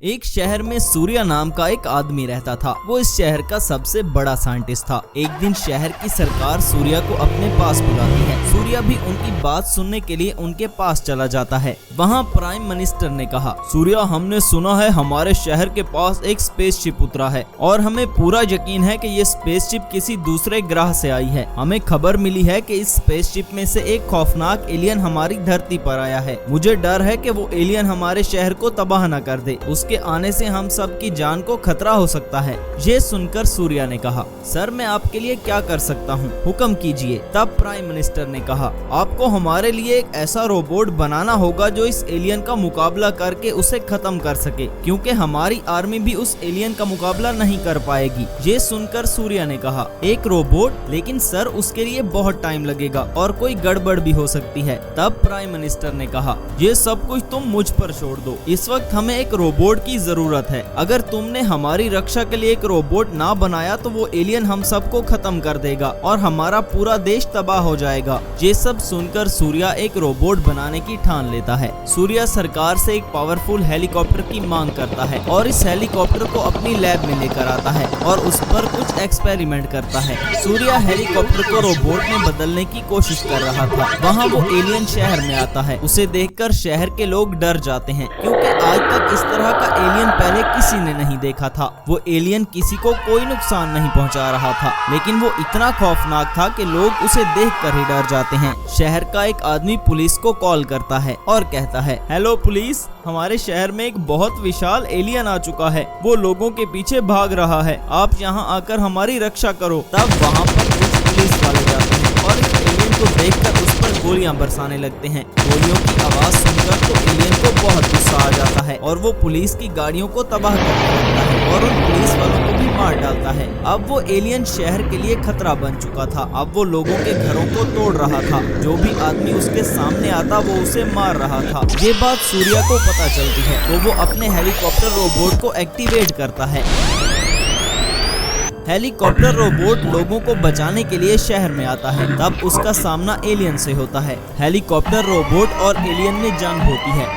एक शहर में सूर्या नाम का एक आदमी रहता था। वो इस शहर का सबसे बड़ा साइंटिस्ट था। एक दिन शहर की सरकार सूर्या को अपने पास बुलाती है। सूर्या भी उनकी बात सुनने के लिए उनके पास चला जाता है। वहाँ प्राइम मिनिस्टर ने कहा, सूर्या, हमने सुना है हमारे शहर के पास एक स्पेसशिप उतरा है और हमें पूरा यकीन है कि ये स्पेसशिप किसी दूसरे ग्रह से आई है। हमें खबर मिली है कि इस स्पेसशिप में से एक खौफनाक एलियन हमारी धरती पर आया है। मुझे डर है कि वो एलियन हमारे शहर को तबाह न कर दे। उसके आने से हम सब की जान को खतरा हो सकता है। ये सुनकर सूर्या ने कहा, सर, मैं आपके लिए क्या कर सकता हूँ, हुक्म कीजिए। तब प्राइम मिनिस्टर ने कहा, आपको हमारे लिए एक ऐसा रोबोट बनाना होगा जो इस एलियन का मुकाबला करके उसे खत्म कर सके, क्योंकि हमारी आर्मी भी उस एलियन का मुकाबला नहीं कर पाएगी। ये सुनकर सूर्या ने कहा, एक रोबोट? लेकिन सर, उसके लिए बहुत टाइम लगेगा और कोई गड़बड़ भी हो सकती है। तब प्राइम मिनिस्टर ने कहा, ये सब कुछ तुम मुझ पर छोड़ दो। इस वक्त हमें एक रोबोट की जरूरत है। अगर तुमने हमारी रक्षा के लिए एक रोबोट ना बनाया तो वो एलियन हम सबको खत्म कर देगा और हमारा पूरा देश तबाह हो जाएगा। ये सब सुनकर सूर्या एक रोबोट बनाने की ठान लेता है। सूर्या सरकार से एक पावरफुल हेलीकॉप्टर की मांग करता है और इस हेलीकॉप्टर को अपनी लैब में लेकर आता है और उस पर कुछ एक्सपेरिमेंट करता है। सूर्या हेलीकॉप्टर को रोबोट में बदलने की कोशिश कर रहा था। वहाँ वो एलियन शहर में आता है। उसे देखकर शहर के लोग डर जाते हैं, क्योंकि आज तक इस तरह का एलियन पहले किसी ने नहीं देखा था। वो एलियन किसी को कोई नुकसान नहीं पहुंचा रहा था, लेकिन वो इतना खौफनाक था कि लोग उसे देखकर ही डर जाते हैं। शहर का एक आदमी पुलिस को कॉल करता है और कहता है, हेलो पुलिस, हमारे शहर में एक बहुत विशाल एलियन आ चुका है। वो लोगों के पीछे भाग रहा है। आप यहाँ आकर हमारी रक्षा करो। तब वहाँ पर कुछ पुलिस वाले जाते हैं और इस एलियन को देखकर उस पर गोलियां बरसाने लगते हैं। गोलियों की आवाज सुनकर तो एलियन को बहुत गुस्सा आ जाता है और वो पुलिस की गाड़ियों को तबाह करने लगता है और उन पुलिस वालों को भी मार डालता है। अब वो एलियन शहर के लिए खतरा बन चुका था। अब वो लोगों के घरों को तोड़ रहा था। जो भी आदमी उसके सामने आता वो उसे मार रहा था। ये बात सूर्या को पता चलती है तो वो अपने हेलीकॉप्टर रोबोट को एक्टिवेट करता है। हेलीकॉप्टर रोबोट लोगों को बचाने के लिए शहर में आता है। तब उसका सामना एलियन से होता है। हेलीकॉप्टर रोबोट और एलियन में जंग होती है,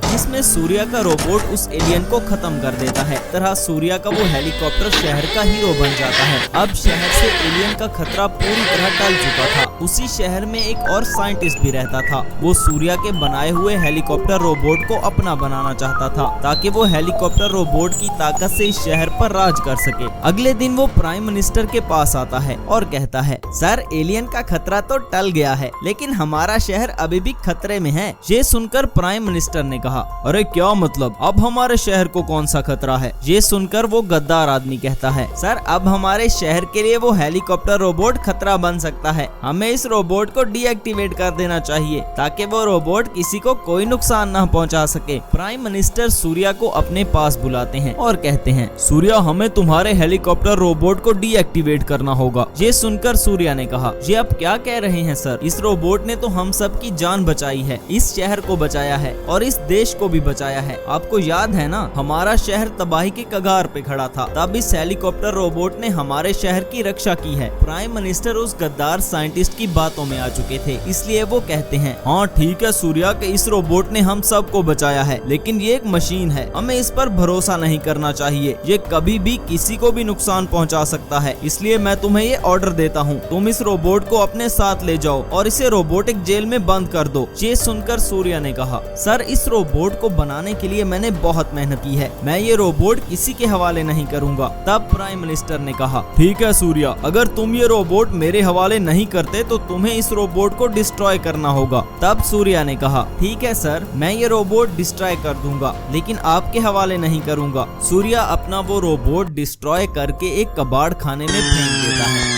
जिसमें सूर्या का रोबोट उस एलियन को खत्म कर देता है। तरह सूर्या का वो हेलीकॉप्टर शहर का हीरो बन जाता है। अब शहर से एलियन का खतरा पूरी तरह टल चुका था। उसी शहर में एक और साइंटिस्ट भी रहता था। वो सूर्या के बनाए हुए हेलीकॉप्टर रोबोट को अपना बनाना चाहता था, ताकि वो हेलीकॉप्टर रोबोट की ताकत से इस शहर पर राज कर सके। अगले दिन वो प्राइम मिनिस्टर के पास आता है और कहता है, सर, एलियन का खतरा तो टल गया है, लेकिन हमारा शहर अभी भी खतरे में है। ये सुनकर प्राइम मिनिस्टर ने कहा, अरे क्या मतलब, अब हमारे शहर को कौन सा खतरा है? ये सुनकर वो गद्दार आदमी कहता है, सर, अब हमारे शहर के लिए वो हेलीकॉप्टर रोबोट खतरा बन सकता है। हमें इस रोबोट को डीएक्टिवेट कर देना चाहिए, ताकि वो रोबोट किसी को कोई नुकसान न पहुंचा सके। प्राइम मिनिस्टर सूर्या को अपने पास बुलाते हैं और कहते हैं, सूर्या, हमें तुम्हारे हेलीकॉप्टर रोबोट को डीएक्टिवेट करना होगा। ये सुनकर सूर्या ने कहा, ये आप क्या कह रहे हैं सर? इस रोबोट ने तो हम सब की जान बचाई है, इस शहर को बचाया है और इस देश को भी बचाया है। आपको याद है ना, हमारा शहर तबाही के कगार पे खड़ा था, तब इस हेलीकॉप्टर रोबोट ने हमारे शहर की रक्षा की है। प्राइम मिनिस्टर उस गद्दार साइंटिस्ट की बातों में आ चुके थे, इसलिए वो कहते हैं, हाँ ठीक है सूर्या, कि इस रोबोट ने हम सबको बचाया है, लेकिन ये एक मशीन है, हमें इस पर भरोसा नहीं करना चाहिए। ये कभी भी किसी को भी नुकसान पहुंचा सकता है। इसलिए मैं तुम्हें ये ऑर्डर देता हूँ, तुम इस रोबोट को अपने साथ ले जाओ और इसे रोबोटिक जेल में बंद कर दो। ये सुनकर सूर्या ने कहा, सर, इस रोबोट को बनाने के लिए मैंने बहुत मेहनत की है। मैं ये रोबोट किसी के हवाले नहीं करूंगा। तब प्राइम मिनिस्टर ने कहा, ठीक है सूर्या, अगर तुम ये रोबोट मेरे हवाले नहीं करते तो तुम्हें इस रोबोट को डिस्ट्रॉय करना होगा। तब सूर्या ने कहा, ठीक है सर, मैं ये रोबोट डिस्ट्रॉय कर दूंगा, लेकिन आपके हवाले नहीं करूंगा। सूर्या अपना वो रोबोट डिस्ट्रॉय करके एक कबाड़ खाने में फेंक देता है।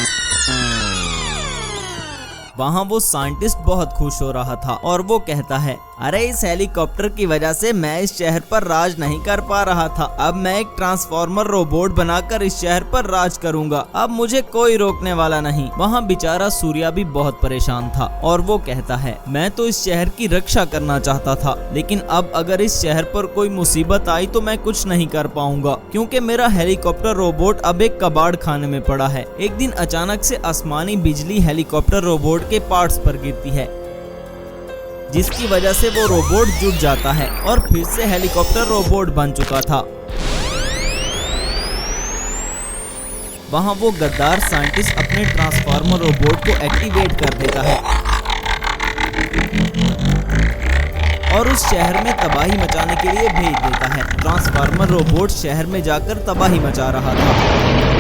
वहाँ वो साइंटिस्ट बहुत खुश हो रहा था और वो कहता है, अरे इस हेलीकॉप्टर की वजह से मैं इस शहर पर राज नहीं कर पा रहा था। अब मैं एक ट्रांसफॉर्मर रोबोट बनाकर इस शहर पर राज करूंगा। अब मुझे कोई रोकने वाला नहीं। वहाँ बेचारा सूर्या भी बहुत परेशान था और वो कहता है, मैं तो इस शहर की रक्षा करना चाहता था, लेकिन अब अगर इस शहर पर कोई मुसीबत आई तो मैं कुछ नहीं कर पाऊंगा, क्योंकि मेरा हेलीकॉप्टर रोबोट अब एक कबाड़ खाने में पड़ा है। एक दिन अचानक से आसमानी बिजली हेलीकॉप्टर रोबोट के पार्ट्स पर गिरती है। जिसकी वजह से वो रोबोट जुट जाता है और फिर से हेलीकॉप्टर रोबोट बन चुका था। वहाँ वो गद्दार साइंटिस्ट अपने ट्रांसफार्मर रोबोट को एक्टिवेट कर देता है और उस शहर में तबाही मचाने के लिए भेज देता है। ट्रांसफार्मर रोबोट शहर में जाकर तबाही मचा रहा था।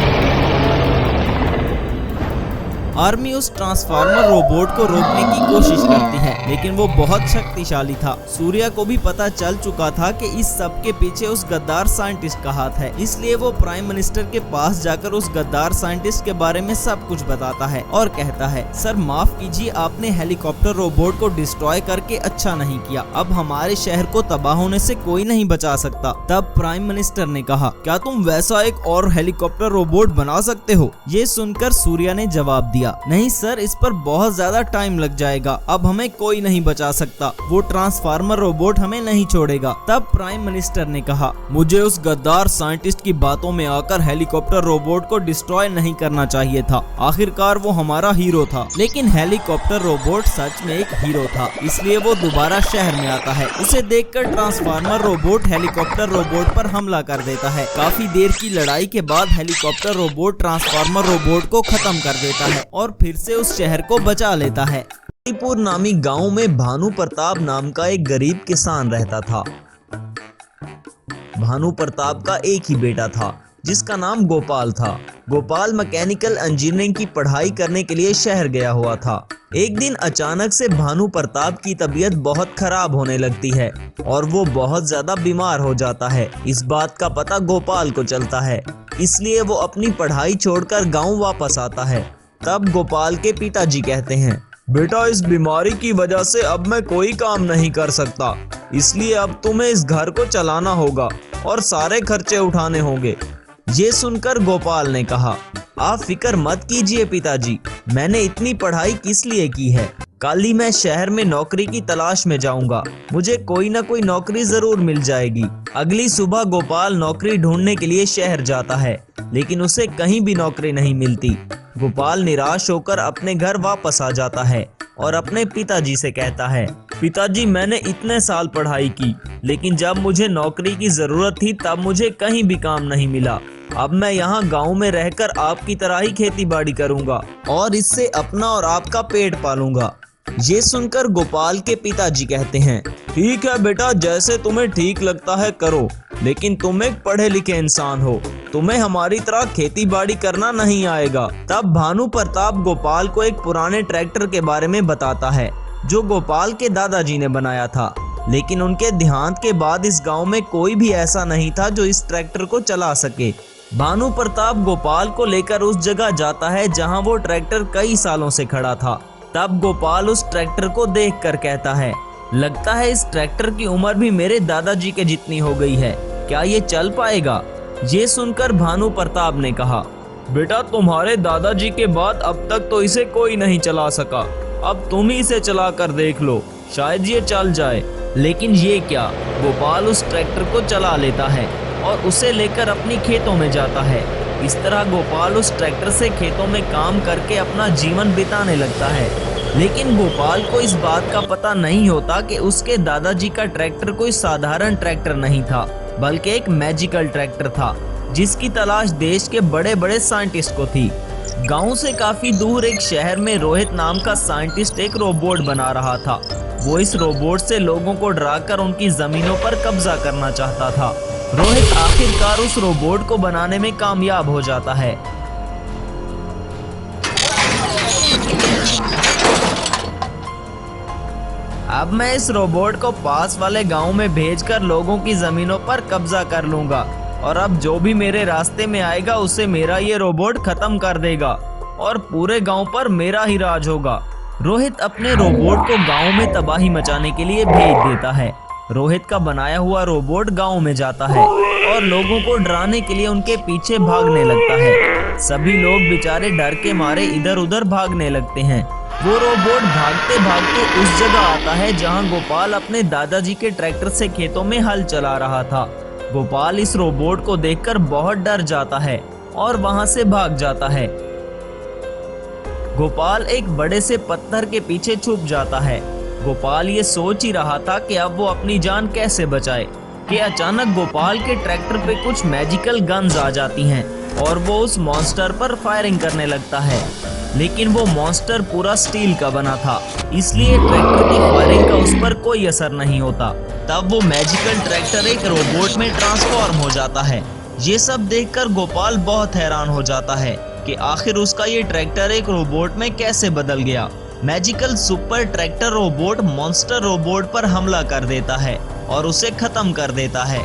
आर्मी उस ट्रांसफार्मर रोबोट को रोकने की कोशिश करती है, लेकिन वो बहुत शक्तिशाली था। सूर्या को भी पता चल चुका था कि इस सब के पीछे उस गद्दार साइंटिस्ट का हाथ है, इसलिए वो प्राइम मिनिस्टर के पास जाकर उस गद्दार साइंटिस्ट के बारे में सब कुछ बताता है और कहता है, सर माफ कीजिए, आपने हेलीकॉप्टर रोबोट को डिस्ट्रॉय करके अच्छा नहीं किया। अब हमारे शहर को तबाह होने से कोई नहीं बचा सकता। तब प्राइम मिनिस्टर ने कहा, क्या तुम वैसा एक और हेलीकॉप्टर रोबोट बना सकते हो? ये सुनकर सूर्या ने जवाब दिया, नहीं सर, इस पर बहुत ज्यादा टाइम लग जाएगा। अब हमें कोई नहीं बचा सकता, वो ट्रांसफार्मर रोबोट हमें नहीं छोड़ेगा। तब प्राइम मिनिस्टर ने कहा, मुझे उस गद्दार साइंटिस्ट की बातों में आकर हेलीकॉप्टर रोबोट को डिस्ट्रॉय नहीं करना चाहिए था। आखिरकार वो हमारा हीरो था। लेकिन हेलीकॉप्टर रोबोट सच में एक हीरो था, इसलिए वो दोबारा शहर में आता है। उसे देखकर ट्रांसफार्मर रोबोट हेलीकॉप्टर रोबोट पर हमला कर देता है। काफी देर की लड़ाई के बाद हेलीकॉप्टर रोबोट ट्रांसफार्मर रोबोट को खत्म कर देता है और फिर से उस शहर को बचा लेता है। मणिपुर नामी गांव में भानु प्रताप नाम का एक गरीब किसान रहता था। भानु प्रताप का एक ही बेटा था जिसका नाम गोपाल था। गोपाल मैकेनिकल इंजीनियरिंग की पढ़ाई करने के लिए शहर गया हुआ था। एक दिन अचानक से भानु प्रताप की तबीयत बहुत खराब होने लगती है और वो बहुत ज्यादा बीमार हो जाता है। इस बात का पता गोपाल को चलता है, इसलिए वो अपनी पढ़ाई छोड़कर गाँव वापस आता है। तब गोपाल के पिताजी कहते हैं, बेटा इस बीमारी की वजह से अब मैं कोई काम नहीं कर सकता, इसलिए अब तुम्हें इस घर को चलाना होगा और सारे खर्चे उठाने होंगे। ये सुनकर गोपाल ने कहा, आप फिक्र मत कीजिए पिताजी, मैंने इतनी पढ़ाई किस लिए की है। कल ही मैं शहर में नौकरी की तलाश में जाऊंगा, मुझे कोई ना कोई नौकरी जरूर मिल जाएगी। अगली सुबह गोपाल नौकरी ढूंढने के लिए शहर जाता है, लेकिन उसे कहीं भी नौकरी नहीं मिलती। गोपाल निराश होकर अपने घर वापस आ जाता है और अपने पिताजी से कहता है, पिताजी मैंने इतने साल पढ़ाई की, लेकिन जब मुझे नौकरी की जरूरत थी तब मुझे कहीं भी काम नहीं मिला। अब मैं यहाँ गांव में रहकर आपकी तरह ही खेती बाड़ी करूँगा और इससे अपना और आपका पेट पालूंगा। ये सुनकर गोपाल के पिताजी कहते हैं, ठीक है बेटा, जैसे तुम्हें ठीक लगता है करो, लेकिन तुम एक पढ़े लिखे इंसान हो, तुम्हें हमारी तरह खेती बाड़ी करना नहीं आएगा। तब भानु प्रताप गोपाल को एक पुराने ट्रैक्टर के बारे में बताता है जो गोपाल के दादाजी ने बनाया था, लेकिन उनके देहांत के बाद इस गांव में कोई भी ऐसा नहीं था जो इस ट्रैक्टर को चला सके। भानु प्रताप गोपाल को लेकर उस जगह जाता है जहां वो ट्रैक्टर कई सालों से खड़ा था। तब गोपाल उस ट्रैक्टर को देखकर कहता है, लगता है इस ट्रैक्टर की उम्र भी मेरे दादाजी के जितनी हो गई है, क्या ये चल पाएगा? ये सुनकर भानु प्रताप ने कहा, बेटा तुम्हारे दादाजी के बाद अब तक तो इसे कोई नहीं चला सका, अब तुम ही इसे चला कर देख लो, शायद ये चल जाए। लेकिन ये क्या, गोपाल उस ट्रैक्टर को चला लेता है और उसे लेकर अपनी खेतों में जाता है। इस तरह गोपाल उस ट्रैक्टर से खेतों में काम करके अपना जीवन बिताने लगता है। लेकिन गोपाल को इस बात का पता नहीं होता कि उसके दादाजी का ट्रैक्टर कोई साधारण ट्रैक्टर नहीं था, बल्कि एक मैजिकल ट्रैक्टर था जिसकी तलाश देश के बड़े बड़े साइंटिस्ट को थी। गांव से काफी दूर एक शहर में रोहित नाम का साइंटिस्ट एक रोबोट बना रहा था। वो इस रोबोट से लोगों को डराकर उनकी जमीनों पर कब्जा करना चाहता था। रोहित आखिरकार उस रोबोट को बनाने में कामयाब हो जाता है। अब मैं इस रोबोट को पास वाले गांव में भेजकर लोगों की जमीनों पर कब्जा कर लूंगा और अब जो भी मेरे रास्ते में आएगा उसे मेरा ये रोबोट खत्म कर देगा और पूरे गांव पर मेरा ही राज होगा। रोहित अपने रोबोट को गांव में तबाही मचाने के लिए भेज देता है। रोहित का बनाया हुआ रोबोट गांव में जाता है और लोगों को डराने के लिए उनके पीछे भागने लगता है। सभी लोग बेचारे डर के मारे इधर उधर भागने लगते हैं। वो रोबोट भागते भागते उस जगह आता है जहां गोपाल अपने दादाजी के ट्रैक्टर से खेतों में हल चला रहा था। गोपाल इस रोबोट को देखकर बहुत डर जाता है और वहां से भाग जाता है। गोपाल एक बड़े से पत्थर के पीछे छुप जाता है गोपाल ये सोच ही रहा था कि अब वो अपनी जान कैसे बचाए कि अचानक गोपाल के ट्रैक्टर पे कुछ मैजिकल गन्स आ जाती हैं और वो उस मॉन्स्टर पर फायरिंग करने लगता है। लेकिन वो मॉन्स्टर पूरा स्टील का बना था, इसलिए ट्रैक्टर की फायरिंग का उस पर कोई असर नहीं होता। तब वो मैजिकल ट्रैक्टर एक रोबोट में ट्रांसफॉर्म हो जाता है। ये सब देखकर गोपाल बहुत हैरान हो जाता है कि आखिर उसका ये ट्रैक्टर एक रोबोट में कैसे बदल गया। Magical super tractor robot monster robot पर हमला कर देता है और उसे खत्म कर देता है।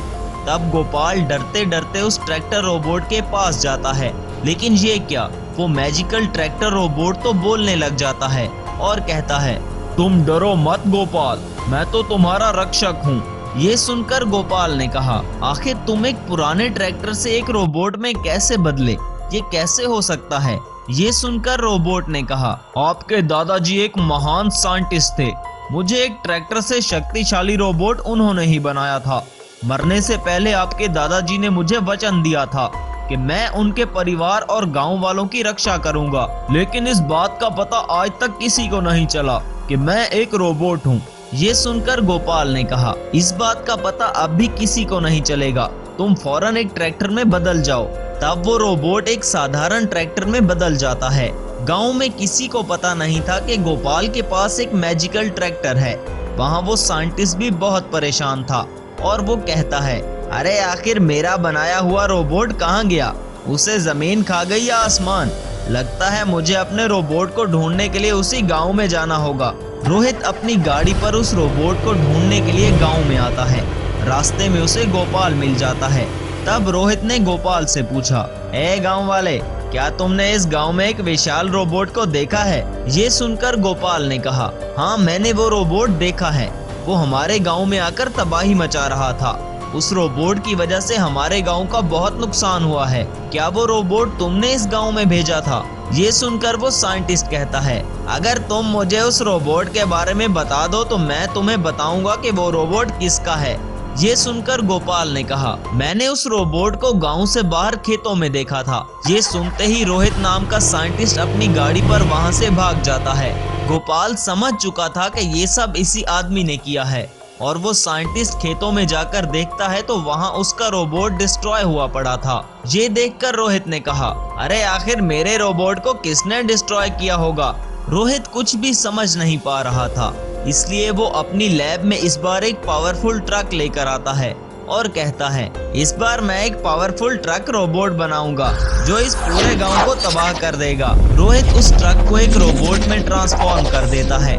तब गोपाल डरते डरते उस ट्रैक्टर रोबोट के पास जाता है, लेकिन ये क्या, वो मैजिकल ट्रैक्टर रोबोट तो बोलने लग जाता है और कहता है, तुम डरो मत गोपाल, मैं तो तुम्हारा रक्षक हूँ। ये सुनकर गोपाल ने कहा, आखिर तुम एक पुराने ट्रैक्टर से एक रोबोट में कैसे बदले, ये कैसे हो सकता है? ये सुनकर रोबोट ने कहा, आपके दादाजी एक महान साइंटिस्ट थे, मुझे एक ट्रैक्टर से शक्तिशाली रोबोट उन्होंने ही बनाया था। मरने से पहले आपके दादाजी ने मुझे वचन दिया था कि मैं उनके परिवार और गांव वालों की रक्षा करूंगा, लेकिन इस बात का पता आज तक किसी को नहीं चला कि मैं एक रोबोट हूँ। ये सुनकर गोपाल ने कहा, इस बात का पता अब भी किसी को नहीं चलेगा, तुम फौरन एक ट्रैक्टर में बदल जाओ। तब वो रोबोट एक साधारण ट्रैक्टर में बदल जाता है। गांव में किसी को पता नहीं था कि गोपाल के पास एक मैजिकल ट्रैक्टर है। वहाँ वो साइंटिस्ट भी बहुत परेशान था और वो कहता है, अरे आखिर मेरा बनाया हुआ रोबोट कहाँ गया? उसे जमीन खा गई या आसमान? लगता है मुझे अपने रोबोट को ढूंढने के लिए उसी गांव में जाना होगा। रोहित अपनी गाड़ी पर उस रोबोट को ढूंढने के लिए गांव में आता है। रास्ते में उसे गोपाल मिल जाता है। तब रोहित ने गोपाल से पूछा, ए गांव वाले, क्या तुमने इस गांव में एक विशाल रोबोट को देखा है? ये सुनकर गोपाल ने कहा, हाँ मैंने वो रोबोट देखा है, वो हमारे गांव में आकर तबाही मचा रहा था। उस रोबोट की वजह से हमारे गांव का बहुत नुकसान हुआ है। क्या वो रोबोट तुमने इस गांव में भेजा था? ये सुनकर वो साइंटिस्ट कहता है, अगर तुम मुझे उस रोबोट के बारे में बता दो तो मैं तुम्हें बताऊंगा कि वो रोबोट किसका है। ये सुनकर गोपाल ने कहा, मैंने उस रोबोट को गांव से बाहर खेतों में देखा था। ये सुनते ही रोहित नाम का साइंटिस्ट अपनी गाड़ी पर वहां से भाग जाता है। गोपाल समझ चुका था कि ये सब इसी आदमी ने किया है और वो साइंटिस्ट खेतों में जाकर देखता है तो वहां उसका रोबोट डिस्ट्रॉय हुआ पड़ा था। ये देखकर रोहित ने कहा, अरे आखिर मेरे रोबोट को किसने डिस्ट्रॉय किया होगा? रोहित कुछ भी समझ नहीं पा रहा था, इसलिए वो अपनी लैब में इस बार एक पावरफुल ट्रक लेकर आता है और कहता है, इस बार मैं एक पावरफुल ट्रक रोबोट बनाऊंगा जो इस पूरे गांव को तबाह कर देगा। रोहित उस ट्रक को एक रोबोट में ट्रांसफॉर्म कर देता है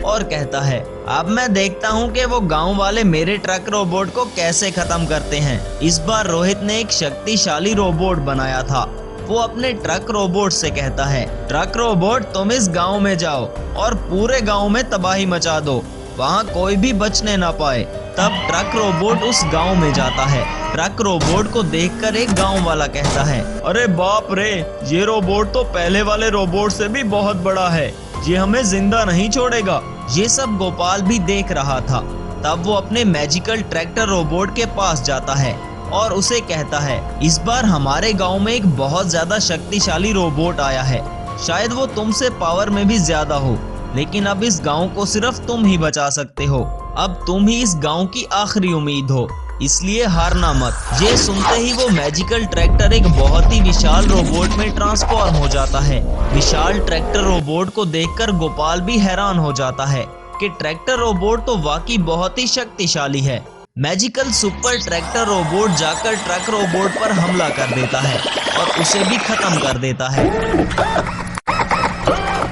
और कहता है, अब मैं देखता हूँ कि वो गांव वाले मेरे ट्रक रोबोट को कैसे खत्म करते हैं। इस बार रोहित ने एक शक्तिशाली रोबोट बनाया था। वो अपने ट्रक रोबोट से कहता है, ट्रक रोबोट तुम इस गांव में जाओ और पूरे गांव में तबाही मचा दो, वहाँ कोई भी बचने ना पाए। तब ट्रक रोबोट उस गांव में जाता है। ट्रक रोबोट को देखकर एक गांव वाला कहता है, अरे बाप रे, ये रोबोट तो पहले वाले रोबोट से भी बहुत बड़ा है, ये हमें जिंदा नहीं छोड़ेगा। ये सब गोपाल भी देख रहा था। तब वो अपने मैजिकल ट्रैक्टर रोबोट के पास जाता है और उसे कहता है, इस बार हमारे गांव में एक बहुत ज्यादा शक्तिशाली रोबोट आया है, शायद वो तुमसे पावर में भी ज्यादा हो, लेकिन अब इस गांव को सिर्फ तुम ही बचा सकते हो। अब तुम ही इस गांव की आखिरी उम्मीद हो, इसलिए हारना मत। ये सुनते ही वो मैजिकल ट्रैक्टर एक बहुत ही विशाल रोबोट में ट्रांसफॉर्म हो जाता है। विशाल ट्रैक्टर रोबोट को देखकर गोपाल भी हैरान हो जाता है कि ट्रैक्टर रोबोट तो वाकई बहुत ही शक्तिशाली है। मैजिकल सुपर ट्रैक्टर रोबोट जाकर ट्रक रोबोट पर हमला कर देता है और उसे भी खत्म कर देता है।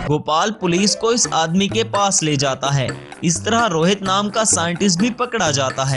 गोपाल पुलिस को इस आदमी के पास ले जाता है। इस तरह रोहित नाम का साइंटिस्ट भी पकड़ा जाता है।